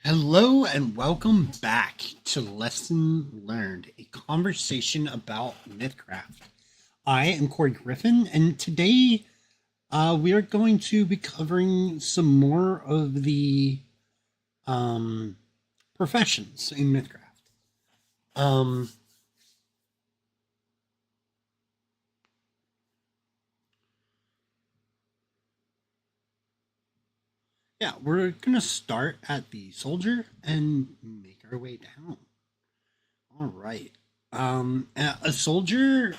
Hello and welcome back to Lesson Learned, a conversation about Mythcraft. I am Corey Griffin, and today we are going to be covering some more of the um, professions in Mythcraft. Um, yeah, we're going to start at the soldier and make our way down. All right. A soldier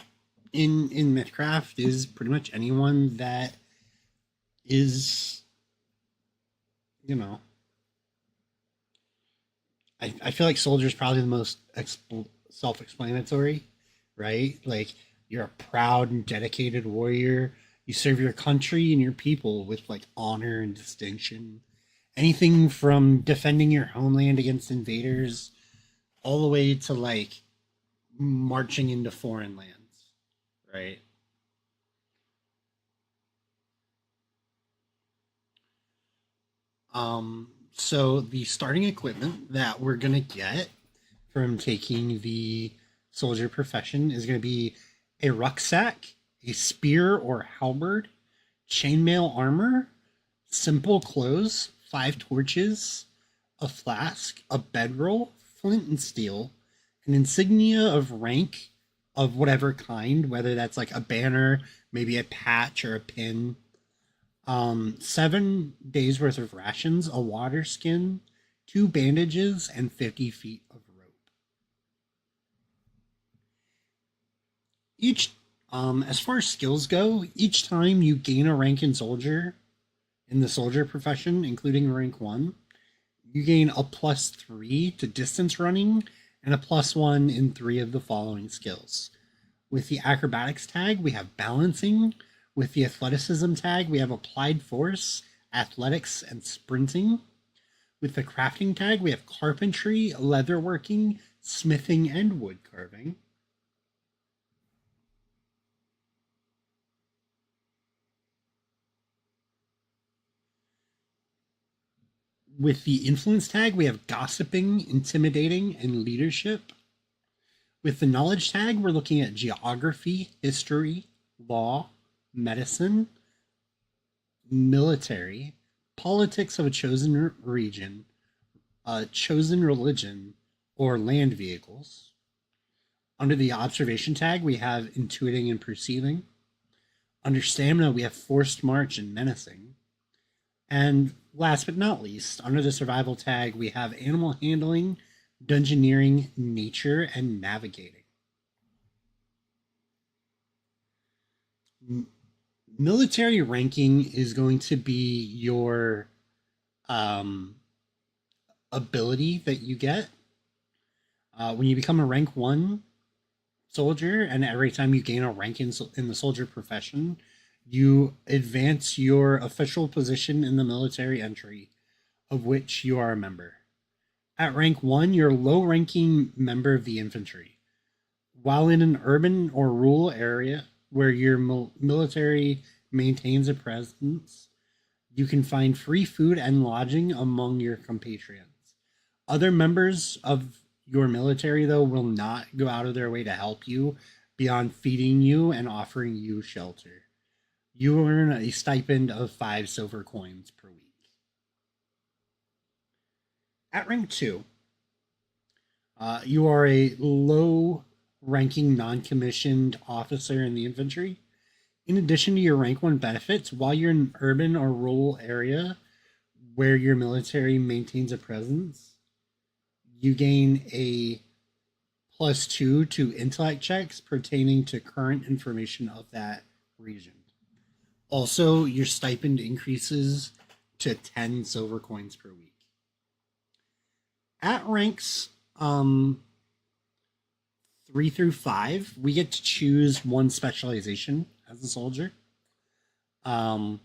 in Mythcraft is pretty much anyone that is, you know, I feel like soldier is probably the most self-explanatory, right? Like you're a proud and dedicated warrior. You serve your country and your people with like honor and distinction. Anything from defending your homeland against invaders all the way to like marching into foreign lands, right? So the starting equipment that we're gonna get from taking the soldier profession is gonna be a rucksack, a spear or halberd, chainmail armor, simple clothes, 5 torches, a flask, a bedroll, flint and steel, an insignia of rank of whatever kind, whether that's like a banner, maybe a patch or a pin, 7 days worth of rations, a water skin, 2 bandages, and 50 feet of rope. Each, as far as skills go, each time you gain a rank in soldier, in the soldier profession, including rank 1, you gain a +3 to distance running and a +1 in 3 of the following skills. With the acrobatics tag, we have balancing. With the athleticism tag, we have applied force, athletics, and sprinting. With the crafting tag, we have carpentry, leatherworking, smithing, and wood carving. With the influence tag, we have gossiping, intimidating, and leadership. With the knowledge tag, we're looking at geography, history, law, medicine, military, politics of a chosen region, a chosen religion, or land vehicles. Under the observation tag, we have intuiting and perceiving. Under stamina, we have forced march and menacing. And last but not least, under the survival tag, we have animal handling, dungeoneering, nature, and navigating. Military ranking is going to be your um, ability that you get when you become a rank 1 soldier, and every time you gain a rank in the soldier profession, you advance your official position in the military entry of which you are a member. At rank 1, you're a low ranking member of the infantry. While in an urban or rural area where your military maintains a presence, you can find free food and lodging among your compatriots. Other members of your military, though, will not go out of their way to help you beyond feeding you and offering you shelter. You earn a stipend of 5 silver coins per week. At rank 2, you are a low ranking non commissioned officer in the infantry. In addition to your rank 1 benefits, while you're in an urban or rural area where your military maintains a presence, you gain a +2 to intellect checks pertaining to current information of that region. Also, your stipend increases to 10 silver coins per week. At ranks 3 through 5, we get to choose one specialization as a soldier. Um,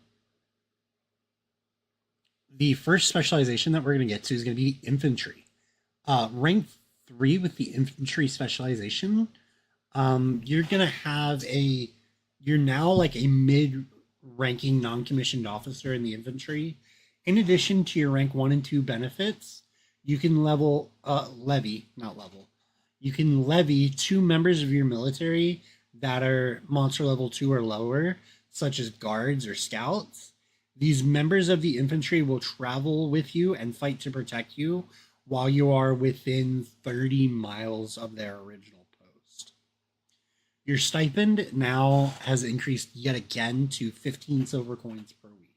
the first specialization that we're going to get to is going to be infantry. Rank 3 with the infantry specialization, you're going to have you're now like a mid ranking non commissioned officer in the infantry. In addition to your rank 1 and 2 benefits, you can levy, not level. You can levy two members of your military that are monster level 2 or lower, such as guards or scouts. These members of the infantry will travel with you and fight to protect you while you are within 30 miles of their original post. Your stipend now has increased yet again to 15 silver coins per week.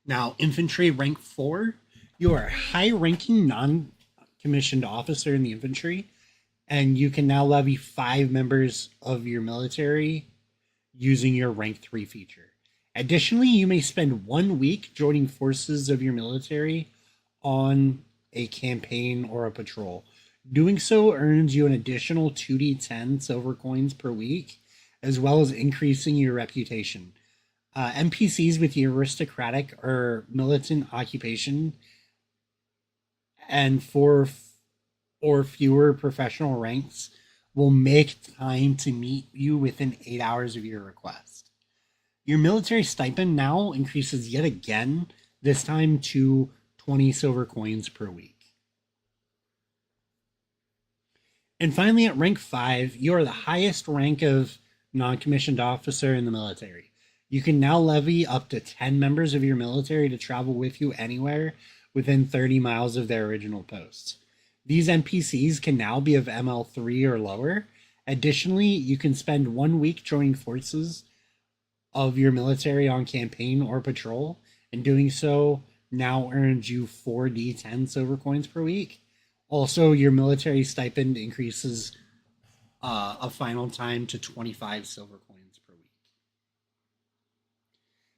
Now, infantry rank 4, you are a high ranking non commissioned officer in the infantry, and you can now levy 5 members of your military using your rank 3 feature. Additionally, you may spend 1 week joining forces of your military on a campaign or a patrol. Doing so earns you an additional 2d10 silver coins per week, as well as increasing your reputation. NPCs with the aristocratic or militant occupation and 4 or fewer professional ranks will make time to meet you within 8 hours of your request. Your military stipend now increases yet again, this time to 20 silver coins per week. And finally, at rank 5, you are the highest rank of non commissioned officer in the military. You can now levy up to 10 members of your military to travel with you anywhere within 30 miles of their original posts. These NPCs can now be of ML3 or lower. Additionally, you can spend 1 week joining forces of your military on campaign or patrol, and doing so now earns you 4d10 silver coins per week. Also, your military stipend increases a final time to 25 silver coins per week.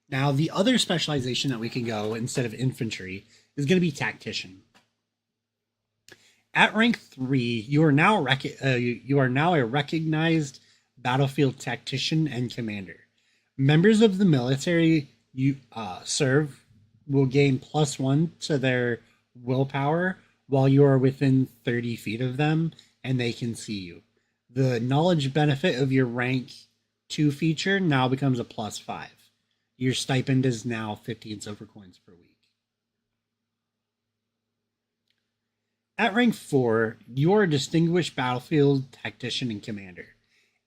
Now, the other specialization that we can go instead of infantry is going to be tactician. At rank 3, you are now a recognized battlefield tactician and commander. Members of the military you serve will gain +1 to their willpower while you are within 30 feet of them and they can see you. The knowledge benefit of your rank 2 feature now becomes a +5. Your stipend is now 15 silver coins per week. At rank 4, you are a distinguished battlefield tactician and commander.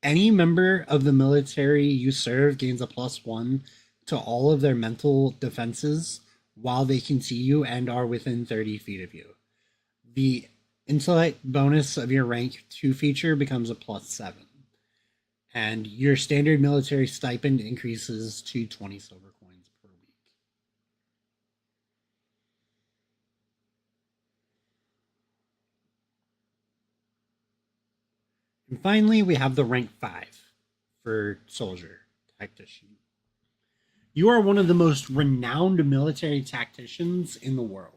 Any member of the military you serve gains a +1 to all of their mental defenses while they can see you and are within 30 feet of you. The intellect bonus of your rank 2 feature becomes a +7. And your standard military stipend increases to 20 silver coins per week. And finally, we have the rank 5 for soldier tactician. You are one of the most renowned military tacticians in the world.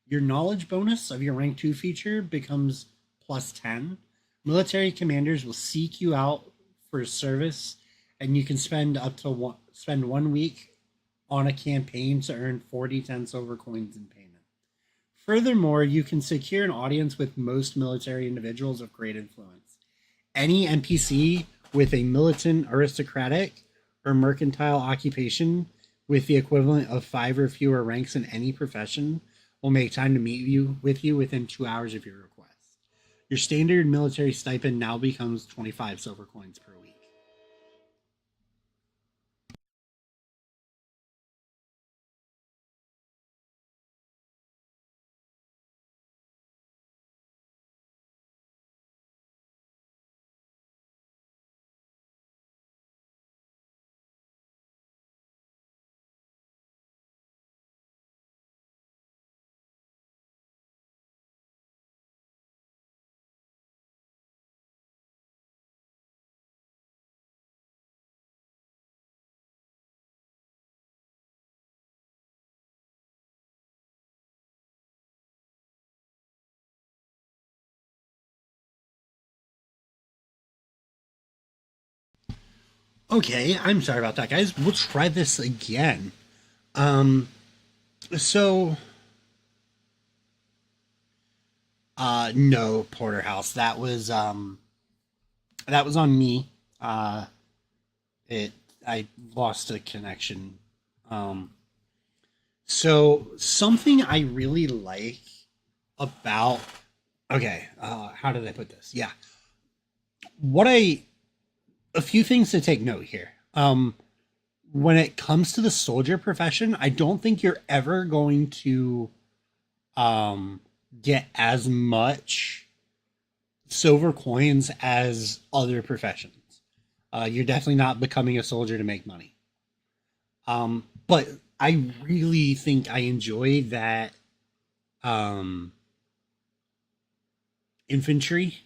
Your knowledge bonus of your rank 2 feature becomes +10. Military commanders will seek you out for service, and you can spend 1 week on a campaign to earn 40 silver coins in payment. Furthermore, you can secure an audience with most military individuals of great influence. Any NPC with a militant, aristocratic, or mercantile occupation with the equivalent of 5 or fewer ranks in any profession will make time to meet with you within 2 hours of your request. Your standard military stipend now becomes 25 silver coins per week. Okay, I'm sorry about that, guys. We'll try this again. Um, so, no, Porterhouse. That was on me. It I lost a connection. Um, So something I really like about okay, how did I put this? Yeah, what I a few things to take note here. When it comes to the soldier profession, I don't think you're ever going to um get as much silver coins as other professions. You're definitely not becoming a soldier to make money. But I really think I enjoy that um, infantry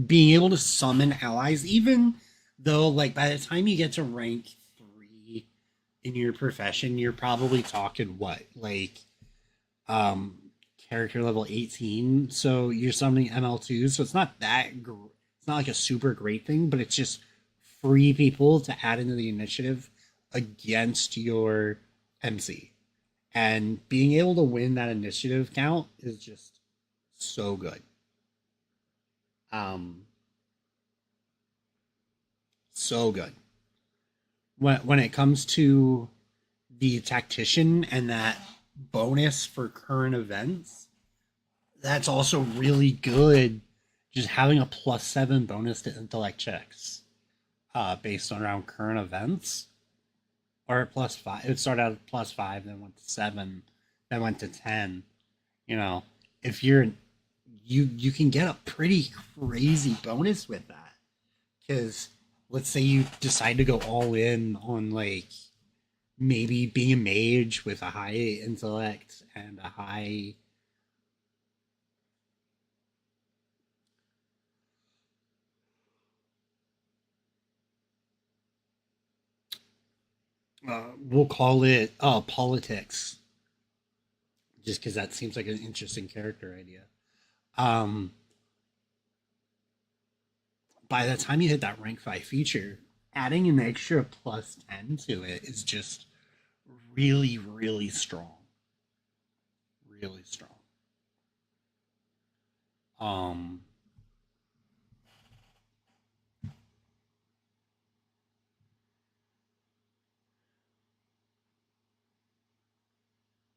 being able to summon allies, even though like by the time you get to rank 3 in your profession, you're probably talking what like um, character level 18. So you're summoning ML2, so it's not it's not like a super great thing, but it's just free people to add into the initiative against your MC. And being able to win that initiative count is just so good. Um, so good. When it comes to the tactician and that bonus for current events, that's also really good. Just having a +7 bonus to intellect checks, based on around current events, or at +5. It started out at +5, then went to 7, then went to 10. You know, if you can get a pretty crazy bonus with that, because let's say you decide to go all in on like maybe being a mage with a high intellect and a high we'll call it politics, just because that seems like an interesting character idea. um by the time you hit that rank 5 feature, adding an extra +10 to it is just really really strong, really strong. um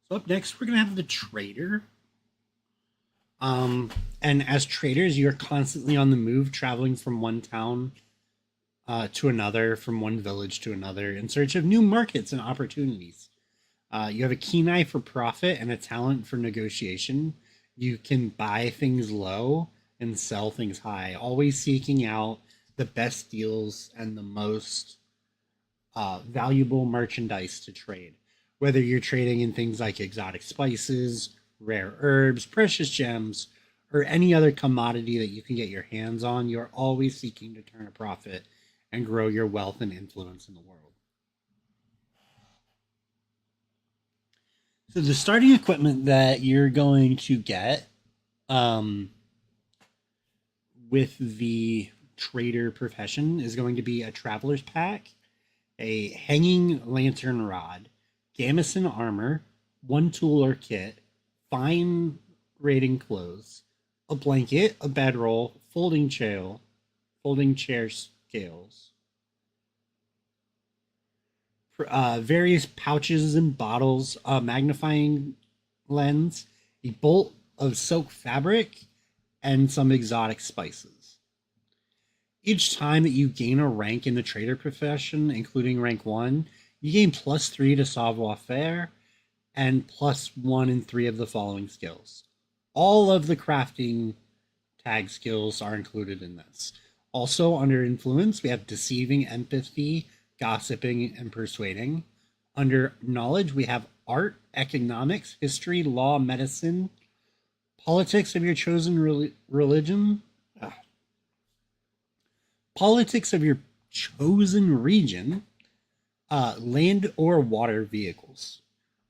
so up next we're gonna have the trader. And as traders, you're constantly on the move, traveling from one town to another, from one village to another, in search of new markets and opportunities. You have a keen eye for profit and a talent for negotiation. You can buy things low and sell things high, always seeking out the best deals and the most valuable merchandise to trade. Whether you're trading in things like exotic spices, rare herbs, precious gems, or any other commodity that you can get your hands on, you're always seeking to turn a profit and grow your wealth and influence in the world. So, the starting equipment that you're going to get um, with the trader profession is going to be a traveler's pack, a hanging lantern rod, gamison armor, one tool or kit, fine raiding clothes, a blanket, a bedroll, folding chair scales, various pouches and bottles, a magnifying lens, a bolt of silk fabric, and some exotic spices. Each time that you gain a rank in the trader profession, including rank 1, you gain +3 to savoir faire and +1 in 3 of the following skills. All of the crafting tag skills are included in this. Also, under influence, we have deceiving, empathy, gossiping, and persuading. Under knowledge, we have art, economics, history, law, medicine, politics of your chosen religion, ah, politics of your chosen region, land or water vehicles.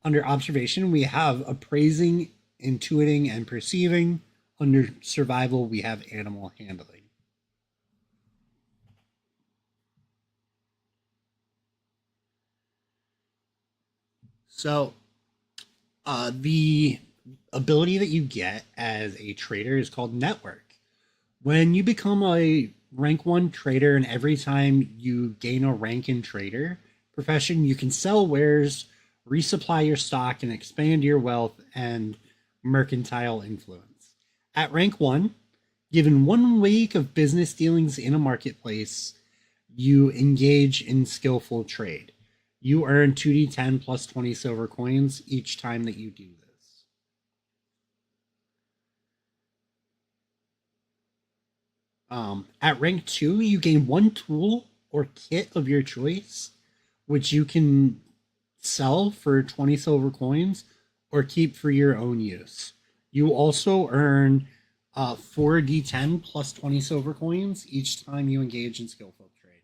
Under observation, we have appraising, intuiting, and perceiving. Under survival, we have animal handling. So, the ability that you get as a trader is called network. When you become a rank 1 trader, and every time you gain a rank in trader profession, you can sell wares resupply your stock, and expand your wealth and mercantile influence. At rank 1, given 1 week of business dealings in a marketplace, you engage in skillful trade. You earn 2d10 plus 20 silver coins each time that you do this. At rank 2, you gain 1 tool or kit of your choice, which you can sell for 20 silver coins or keep for your own use. You also earn 4d10 plus 20 silver coins each time you engage in skillful trade.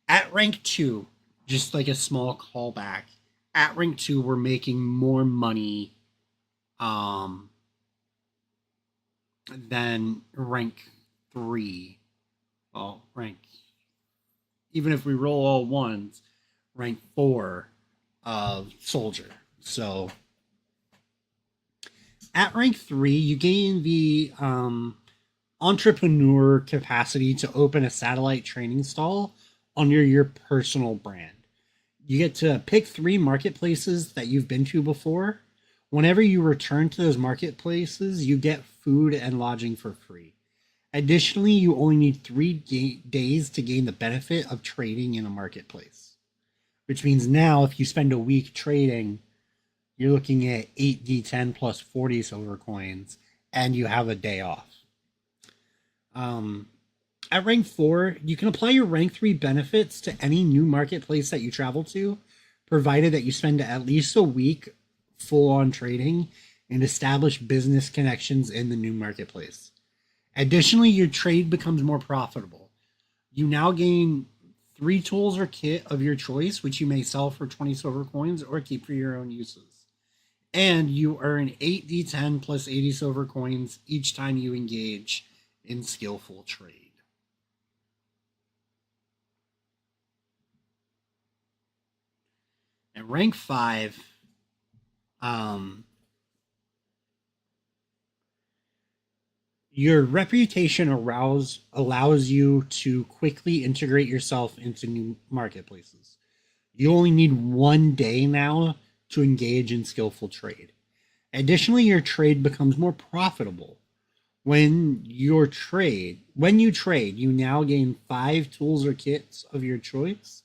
At rank 2, just like a small callback, at rank 2, we're making more money than rank 3. Well, even if we roll all ones, rank 4 of soldier. So at rank 3, you gain the entrepreneur capacity to open a satellite training stall under your personal brand. You get to pick 3 marketplaces that you've been to before. Whenever you return to those marketplaces, you get food and lodging for free. Additionally, you only need 3 days to gain the benefit of trading in a marketplace, which means now if you spend a week trading, you're looking at 8d10 plus 40 silver coins, and you have a day off. At rank 4, you can apply your rank 3 benefits to any new marketplace that you travel to, provided that you spend at least a week full on trading and establish business connections in the new marketplace. Additionally, your trade becomes more profitable. You now gain 3 tools or kit of your choice, which you may sell for 20 silver coins or keep for your own uses. And you earn 8d10 plus 80 silver coins each time you engage in skillful trade. At rank 5, your reputation allows you to quickly integrate yourself into new marketplaces. You only need 1 day now to engage in skillful trade. Additionally, your trade becomes more profitable. When you trade, you now gain 5 tools or kits of your choice,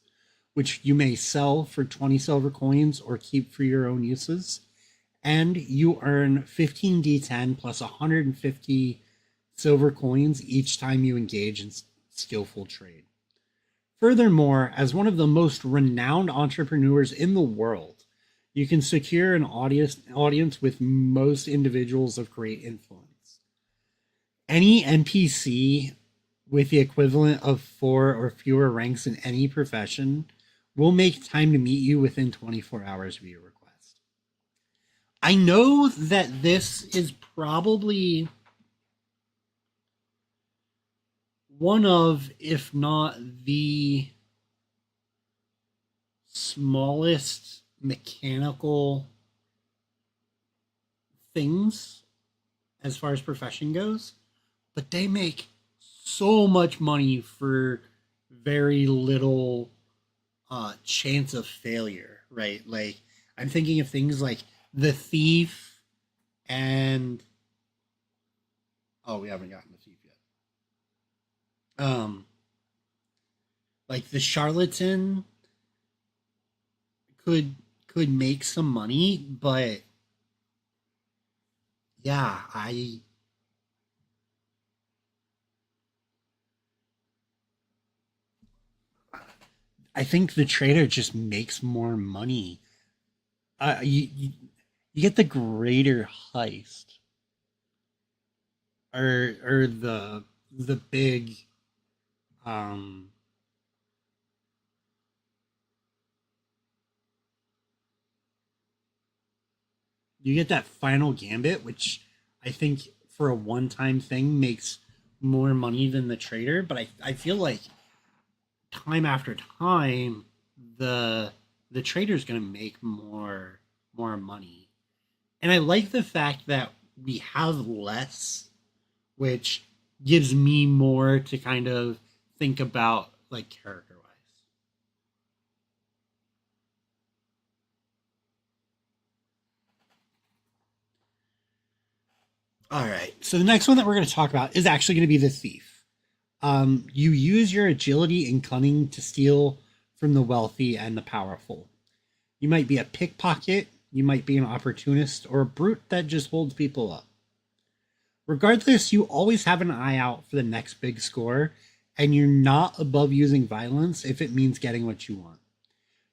which you may sell for 20 silver coins or keep for your own uses. And you earn 15d10 plus 150 silver coins each time you engage in skillful trade. Furthermore, as one of the most renowned entrepreneurs in the world, you can secure an audience with most individuals of great influence. Any NPC with the equivalent of 4 or fewer ranks in any profession will make time to meet you within 24 hours of your request. I know that this is probably one of, if not the smallest mechanical things as far as profession goes, but they make so much money for very little chance of failure, right? Like, I'm thinking of things like the thief and we haven't gotten the thief yet. Like the charlatan could make some money, but yeah, I think the trader just makes more money. You get the greater heist, or the big um you get that final gambit, which I think for a one-time thing makes more money than the trader. But I feel like time after time, the trader's gonna make more money. And I like the fact that we have less, which gives me more to kind of think about, like, character wise. All right. So the next one that we're going to talk about is actually going to be the thief. You use your agility and cunning to steal from the wealthy and the powerful. You might be a pickpocket, you might be an opportunist, or a brute that just holds people up. Regardless, you always have an eye out for the next big score, and you're not above using violence if it means getting what you want.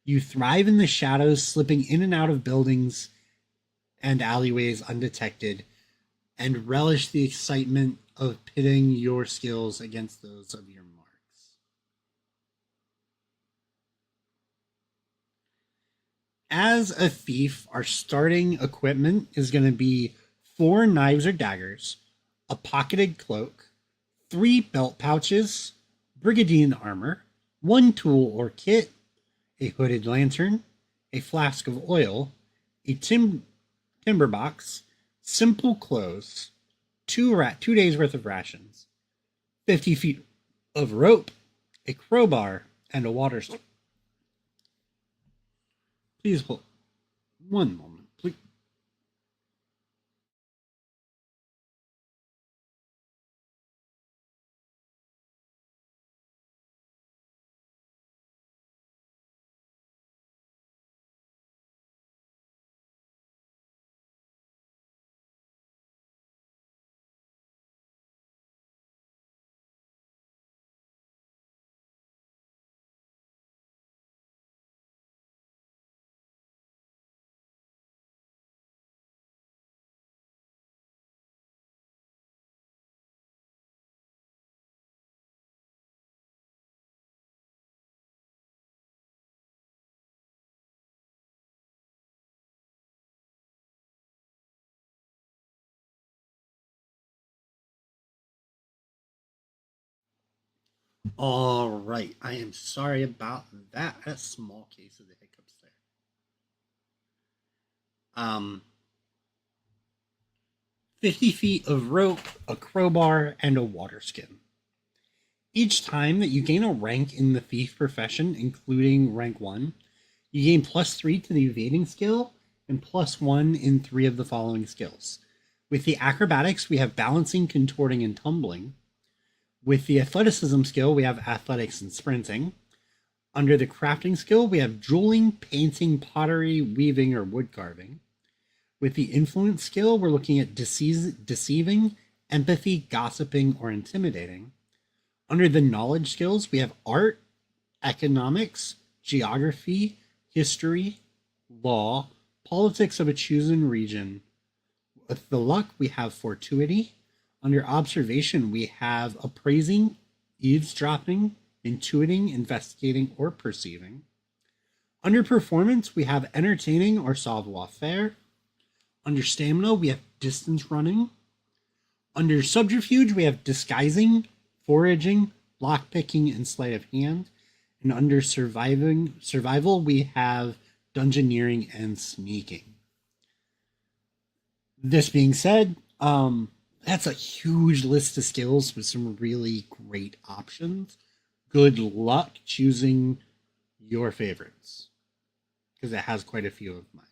You thrive in the shadows, slipping in and out of buildings and alleyways undetected, and relish the excitement of pitting your skills against those of your marks. As a thief, our starting equipment is going to be 4 knives or daggers, a pocketed cloak, 3 belt pouches, brigandine armor, 1 tool or kit, a hooded lantern, a flask of oil, a timber box, simple clothes, 2 days worth of rations, 50 feet of rope, a crowbar, and a water slide. Please hold 1 moment, please. All right, I am sorry about that. A small case of the hiccups there. Um, 50 feet of rope, a crowbar, and a water skin. Each time that you gain a rank in the thief profession, including rank 1, you gain +3 to the evading skill and +1 in 3 of the following skills. With the acrobatics, we have balancing, contorting, and tumbling. With the athleticism skill, we have athletics and sprinting. Under the crafting skill, we have jeweling, painting, pottery, weaving, or wood carving. With the influence skill, we're looking at deceiving, empathy, gossiping, or intimidating. Under the knowledge skills, we have art, economics, geography, history, law, politics of a chosen region. With the luck, we have fortuity. Under observation, we have appraising, eavesdropping, intuiting, investigating, or perceiving. Under performance, we have entertaining or savoir-faire. Under stamina, we have distance running. Under subterfuge, we have disguising, foraging, lockpicking, and sleight of hand. And under survival, we have dungeoneering and sneaking. This being said, that's a huge list of skills with some really great options. Good luck choosing your favorites, because it has quite a few of mine.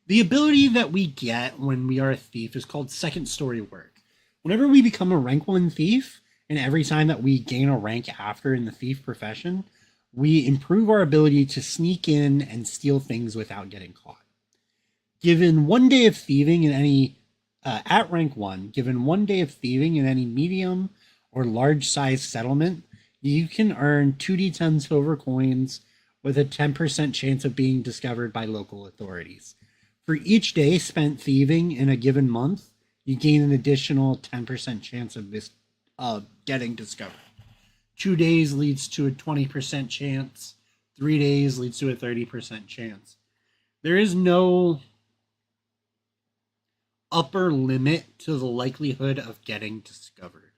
The ability that we get when we are a thief is called second story work. Whenever we become a rank 1 thief, and every time that we gain a rank after in the thief profession, we improve our ability to sneak in and steal things without getting caught. Given 1 day of thieving in any at rank 1, given 1 day of thieving in any medium or large size settlement, you can earn 2d10 silver coins with a 10% chance of being discovered by local authorities. For each day spent thieving in a given month, you gain an additional 10% chance of this getting discovered. 2 days leads to a 20% chance. 3 days leads to a 30% chance. There is no upper limit to the likelihood of getting discovered.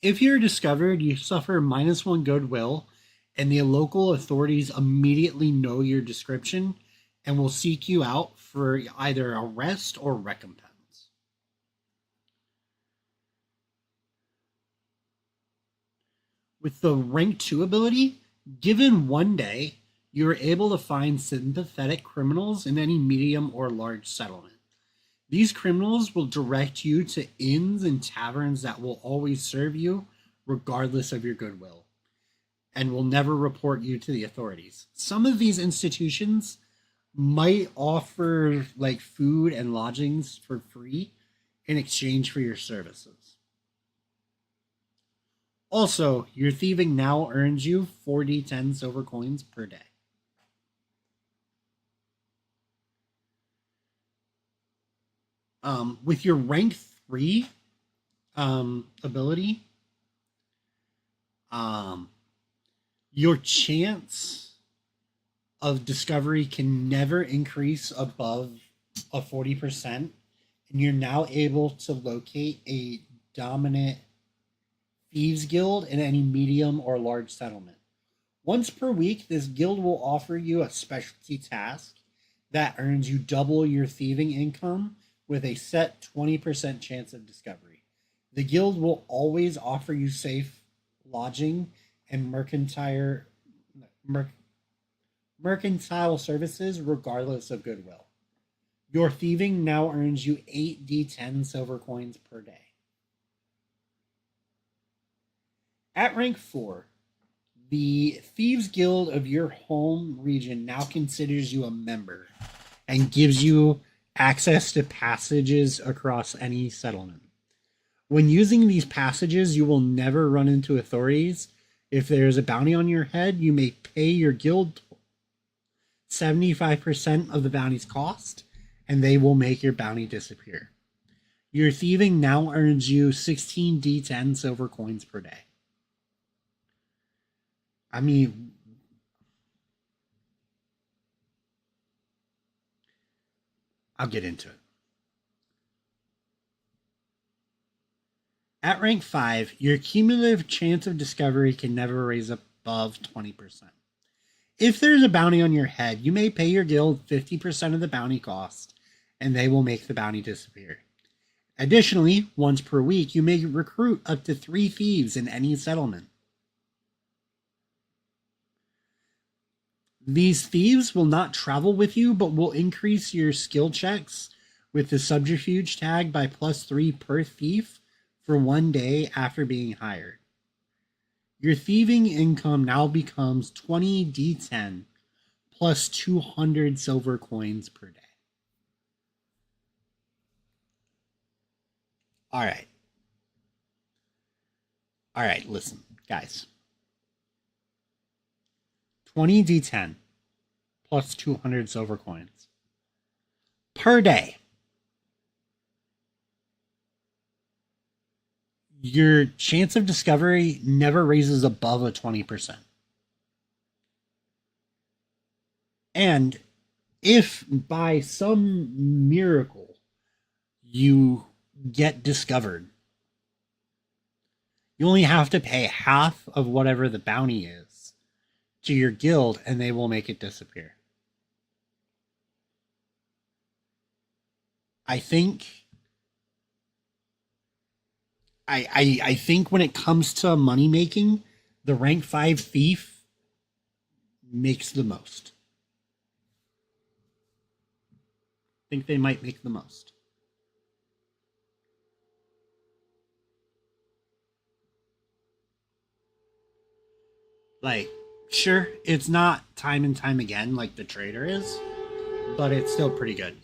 If you're discovered, you suffer -1 goodwill, and the local authorities immediately know your description and will seek you out for either arrest or recompense. With the rank 2 ability, given 1 day, you are able to find sympathetic criminals in any medium or large settlement. These criminals will direct you to inns and taverns that will always serve you, regardless of your goodwill, and will never report you to the authorities. Some of these institutions might offer like food and lodgings for free in exchange for your services. Also, your thieving now earns you 4d10 silver coins per day. With your rank 3 ability, um, your chance of discovery can never increase above a 40%, and you're now able to locate a dominant thieves guild in any medium or large settlement. Once per week, this guild will offer you a specialty task that earns you double your thieving income with a set 20% chance of discovery. The guild will always offer you safe lodging and mercantile services regardless of goodwill. Your thieving now earns you 8d10 silver coins per day. At rank 4, the Thieves Guild of your home region now considers you a member and gives you access to passages across any settlement. When using these passages, you will never run into authorities. If there is a bounty on your head, you may pay your guild 75% of the bounty's cost, and they will make your bounty disappear. Your thieving now earns you 16d10 silver coins per day. I mean, I'll get into it. At rank 5, your cumulative chance of discovery can never raise above 20%. If there's a bounty on your head, you may pay your guild 50% of the bounty cost, and they will make the bounty disappear. Additionally, once per week, you may recruit up to 3 thieves in any settlement. These thieves will not travel with you, but will increase your skill checks with the subterfuge tag by +3 per thief for 1 day after being hired. Your thieving income now becomes 20d10 plus 200 silver coins per day. All right. All right, listen, guys. 20d10 plus 200 silver coins per day. Your chance of discovery never raises above a 20%. And if by some miracle you get discovered, you only have to pay half of whatever the bounty is to your guild, and they will make it disappear. I think I think when it comes to money making, the rank 5 thief makes the most. I think they might make the most. Like, sure, it's not time and time again like the trader is, but it's still pretty good.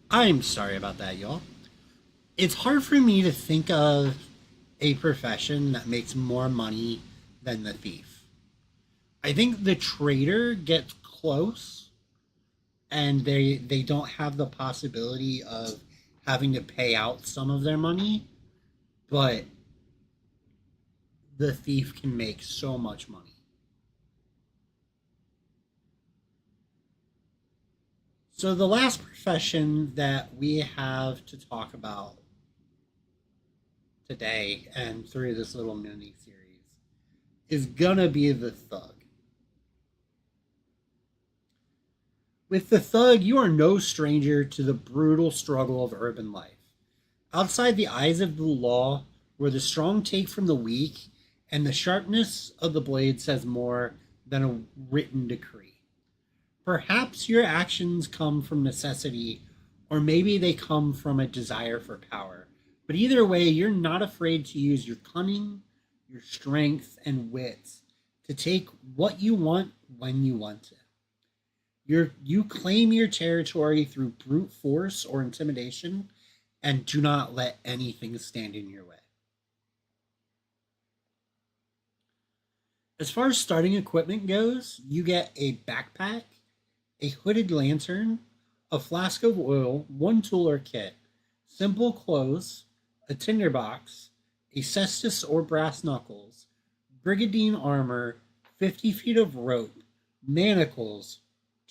I'm sorry about that, y'all. It's hard for me to think of a profession that makes more money than the thief. I think the trader gets close, and they don't have the possibility of having to pay out some of their money, but the thief can make so much money. So the last profession that we have to talk about today and through this little mini series is gonna be the thug. With the thug, you are no stranger to the brutal struggle of urban life. Outside the eyes of the law, where the strong take from the weak, and the sharpness of the blade says more than a written decree. Perhaps your actions come from necessity, or maybe they come from a desire for power. But either way, you're not afraid to use your cunning, your strength, and wits to take what you want when you want it. You claim your territory through brute force or intimidation, and do not let anything stand in your way. As far as starting equipment goes, you get a backpack, a hooded lantern, a flask of oil, one tool or kit, simple clothes, a tinderbox, a cestus or brass knuckles, brigandine armor, 50 feet of rope, manacles,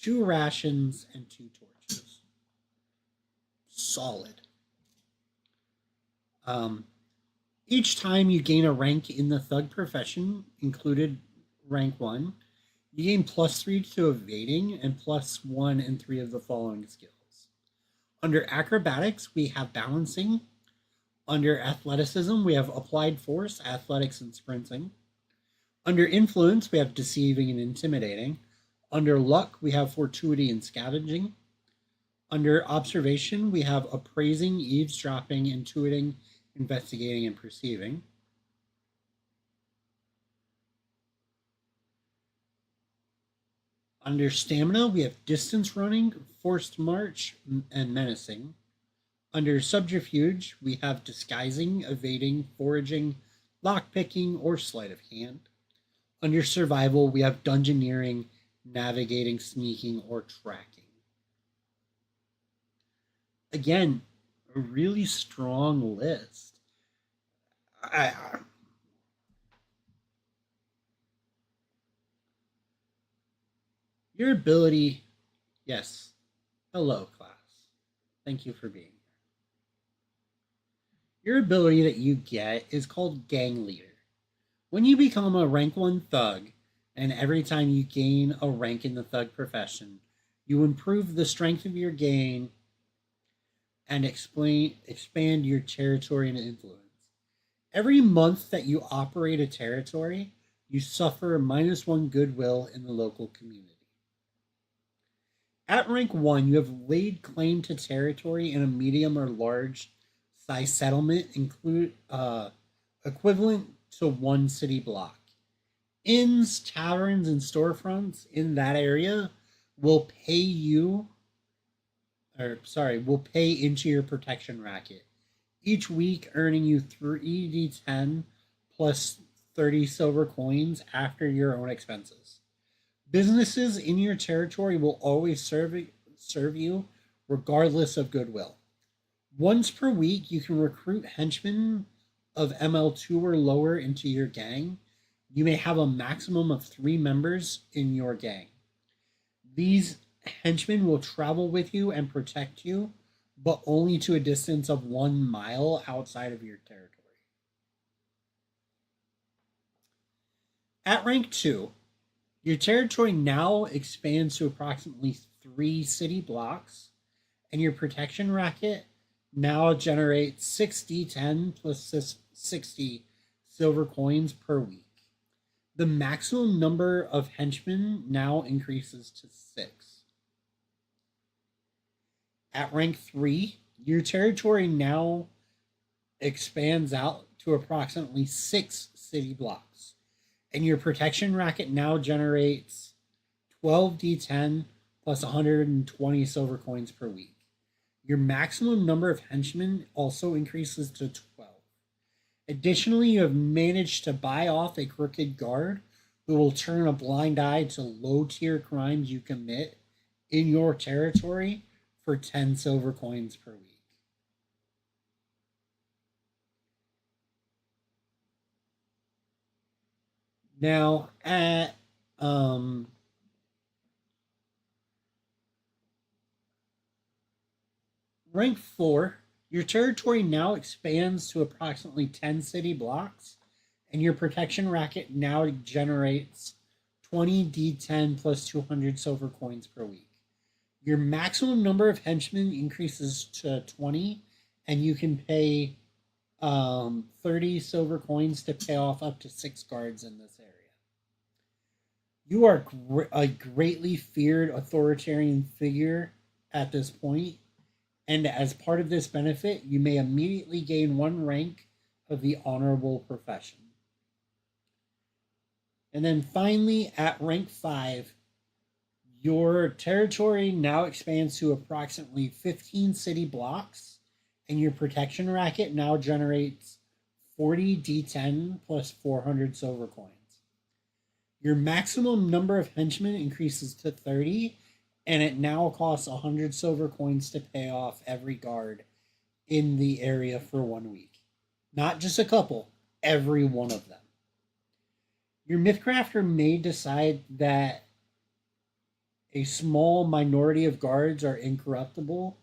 two rations, and two torches. Solid. Um, each time you gain a rank in the thug profession, included rank 1, you gain +3 to evading and +1 in 3 of the following skills. Under acrobatics, we have balancing. Under athleticism, we have applied force, athletics, and sprinting. Under influence, we have deceiving and intimidating. Under luck, we have fortuity and scavenging. Under observation, we have appraising, eavesdropping, intuiting, investigating, and perceiving. Under stamina, we have distance running, forced march, and menacing. Under subterfuge, we have disguising, evading, foraging, lockpicking, or sleight of hand. Under survival, we have dungeoneering, navigating, sneaking, or tracking. Again, a really strong list. Your ability, yes. Hello, class. Thank you for being here. Your ability that you get is called Gang Leader. When you become a rank 1 thug, and every time you gain a rank in the thug profession, you improve the strength of your gang and expand your territory and influence. Every month that you operate a territory, you suffer -1 goodwill in the local community. At rank 1, you have laid claim to territory in a medium or large size settlement equivalent to 1 city block. Inns, taverns, and storefronts in that area will pay into your protection racket, each week earning you 3d10 plus 30 silver coins after your own expenses. Businesses in your territory will always serve you regardless of goodwill. Once per week, you can recruit henchmen of ML2 or lower into your gang. You may have a maximum of 3 members in your gang. These henchmen will travel with you and protect you, but only to a distance of 1 mile outside of your territory. At rank 2, your territory now expands to approximately 3 city blocks, and your protection racket now generates 6d10 plus 60 silver coins per week. The maximum number of henchmen now increases to 6. At rank 3, your territory now expands out to approximately 6 city blocks, and your protection racket now generates 12d10 plus 120 silver coins per week. Your maximum number of henchmen also increases to 12. Additionally, you have managed to buy off a crooked guard who will turn a blind eye to low tier crimes you commit in your territory for 10 silver coins per week. Now, at rank 4, your territory now expands to approximately 10 city blocks, and your protection racket now generates 20 d10 plus 200 silver coins per week. Your maximum number of henchmen increases to 20, and you can pay 30 silver coins to pay off up to 6 guards in this area. You are a greatly feared authoritarian figure at this point, and as part of this benefit, you may immediately gain 1 rank of the honorable profession. And then finally, at rank 5, your territory now expands to approximately 15 city blocks, and your protection racket now generates 40 d10 plus 400 silver coins. Your maximum number of henchmen increases to 30, and it now costs 100 silver coins to pay off every guard in the area for 1 week. Not just a couple, every one of them. Your Mythcrafter may decide that a small minority of guards are incorruptible,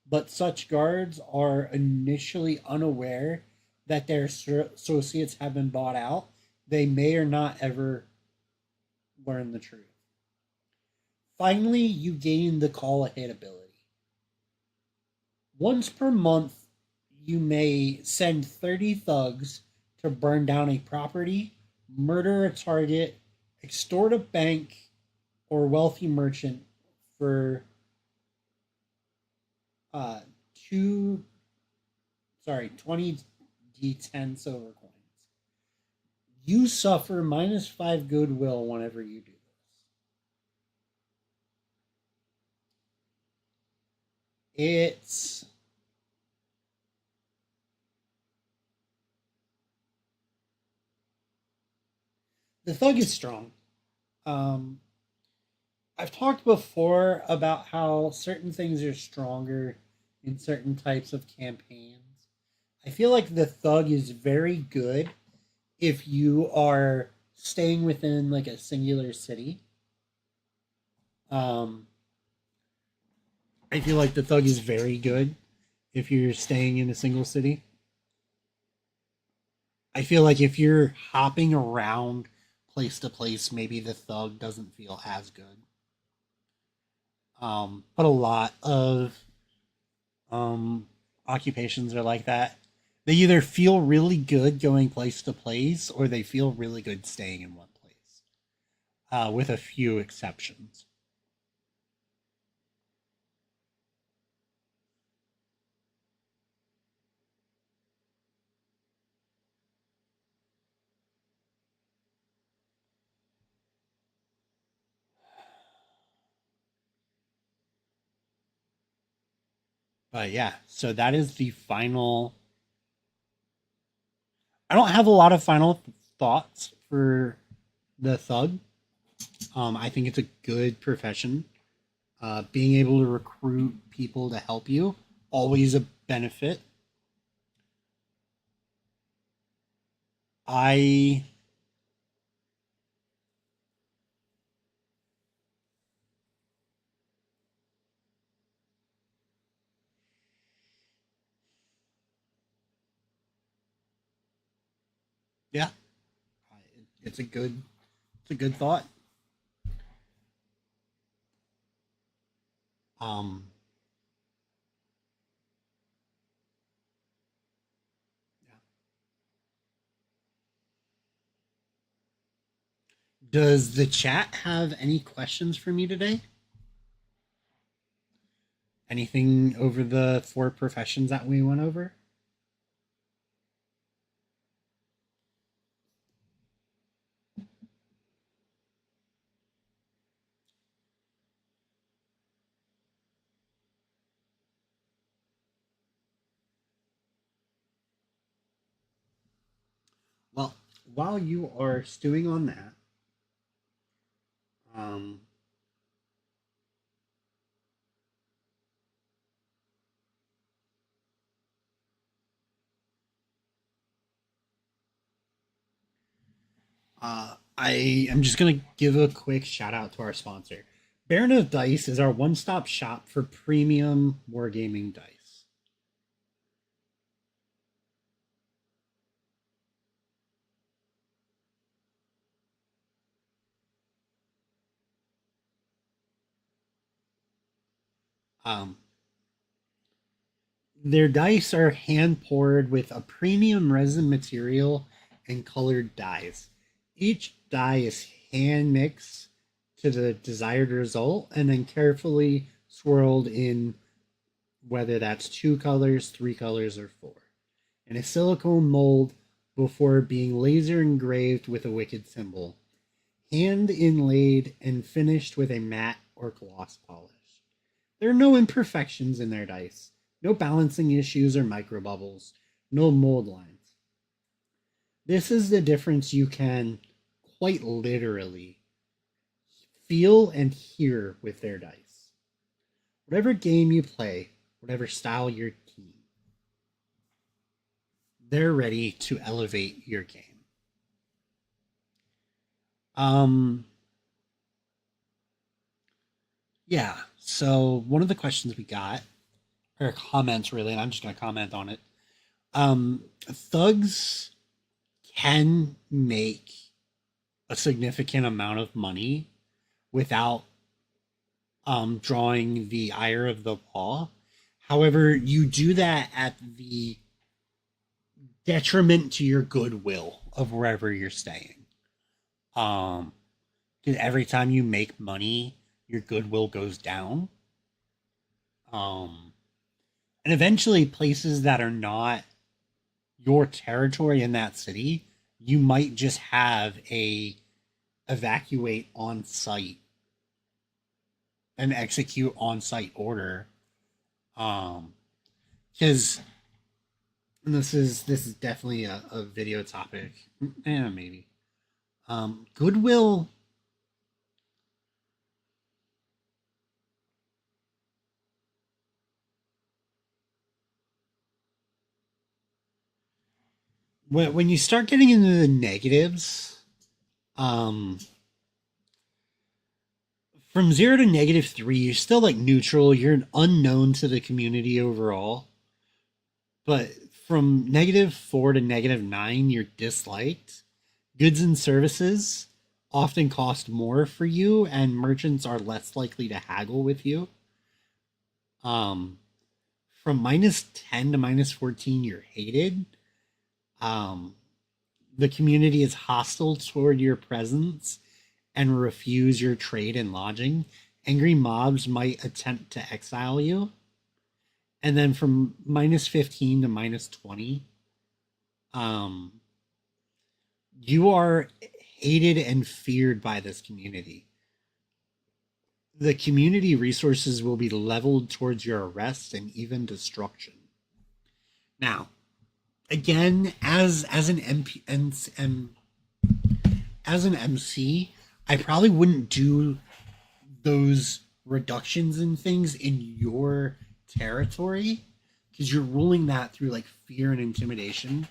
but such guards are initially unaware that their associates have been bought out. They may or not ever learn the truth. Finally, you gain the Call a Hit ability. Once per month, you may send 30 thugs to burn down a property, murder a target, extort a bank or wealthy merchant for 20 d10 silver coins. You suffer -5 goodwill whenever you do this. It's the thug is strong. I've talked before about how certain things are stronger in certain types of campaigns. I feel like the thug is very good if you are staying within like a singular city. Um, I feel like the thug is very good if you're staying in a single city. I feel like if you're hopping around place to place, maybe the thug doesn't feel as good. But a lot of um, occupations are like that. They either feel really good going place to place, or they feel really good staying in one place, with a few exceptions. But yeah, so that is the final. I don't have a lot of final thoughts for the thug. I think it's a good profession. Being able to recruit people to help you, always a benefit. I Yeah, it's a good thought. Um, yeah. Does the chat have any questions for me today? Anything over the 4 professions that we went over? Well, while you are stewing on that, um, I am just gonna give a quick shout out to our sponsor. Baron of Dice is our one-stop shop for premium wargaming dice. Um, their dice are hand poured with a premium resin material and colored dyes. Each die is hand mixed to the desired result and then carefully swirled in, whether that's two colors, three colors, or four, in a silicone mold before being laser engraved with a wicked symbol, hand inlaid and finished with a matte or gloss polish. There are no imperfections in their dice, no balancing issues or microbubbles, no mold lines. This is the difference you can quite literally feel and hear with their dice. Whatever game you play, whatever style your team, they're ready to elevate your game. Um, yeah. So one of the questions we got, or comments really, and I'm just going to comment on it. Thugs can make a significant amount of money without drawing the ire of the law. However, you do that at the detriment to your goodwill of wherever you're staying. Um, because every time you make money, your goodwill goes down. Um, and eventually, places that are not your territory in that city, you might just have a evacuate on site and execute on site order. Because this is definitely a video topic. Maybe. Goodwill. When you start getting into the negatives, um, from 0 to -3, you're still like neutral. You're an unknown to the community overall. But from -4 to -9, you're disliked. Goods and services often cost more for you, and merchants are less likely to haggle with you. Um, from -10 to -14, you're hated. Um, the community is hostile toward your presence and refuse your trade and lodging. Angry mobs might attempt to exile you. And then from -15 to -20, um, you are hated and feared by this community. The community resources will be leveled towards your arrest and even destruction. Now, again, as an MP, as an MC, I probably wouldn't do those reductions and things in your territory because you're ruling that through like fear and intimidation.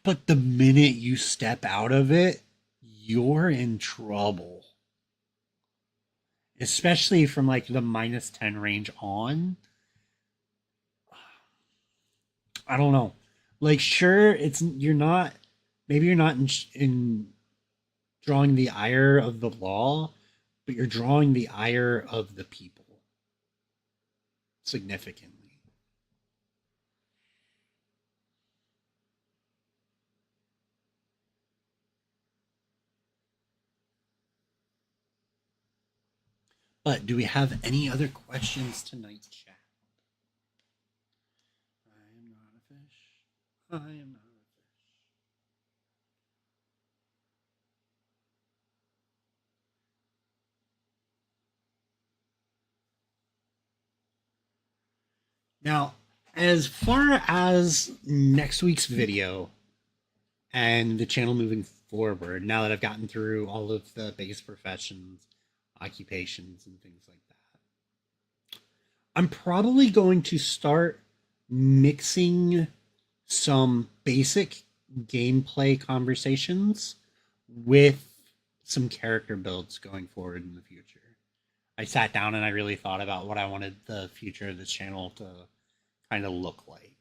But the minute you step out of it, you're in trouble. Especially from like the -10 range on. I don't know. Like, sure, it's you're not. Maybe you're not in drawing the ire of the law, but you're drawing the ire of the people significantly. But do we have any other questions tonight, chat? I am not a fish. I am not a fish. Now, as far as next week's video and the channel moving forward now that I've gotten through all of the base professions, occupations, and things like that. I'm probably going to start mixing some basic gameplay conversations with some character builds going forward in the future. I sat down and I really thought about what I wanted the future of this channel to kind of look like.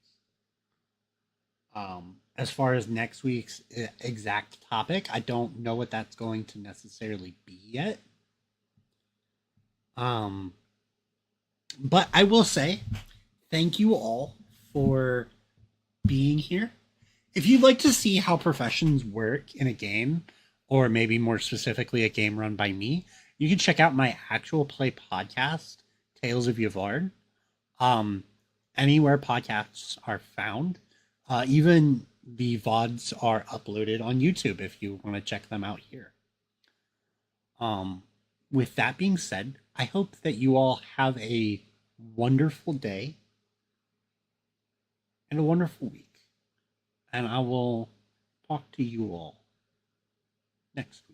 As far as next week's exact topic, I don't know what that's going to necessarily be yet. Um, but I will say thank you all for being here. If you'd like to see how professions work in a game, or maybe more specifically a game run by me, you can check out my actual play podcast, Tales of Yavard. Um, Anywhere podcasts are found. Even the VODs are uploaded on YouTube if you want to check them out here. Um, with that being said, I hope that you all have a wonderful day and a wonderful week. And I will talk to you all next week.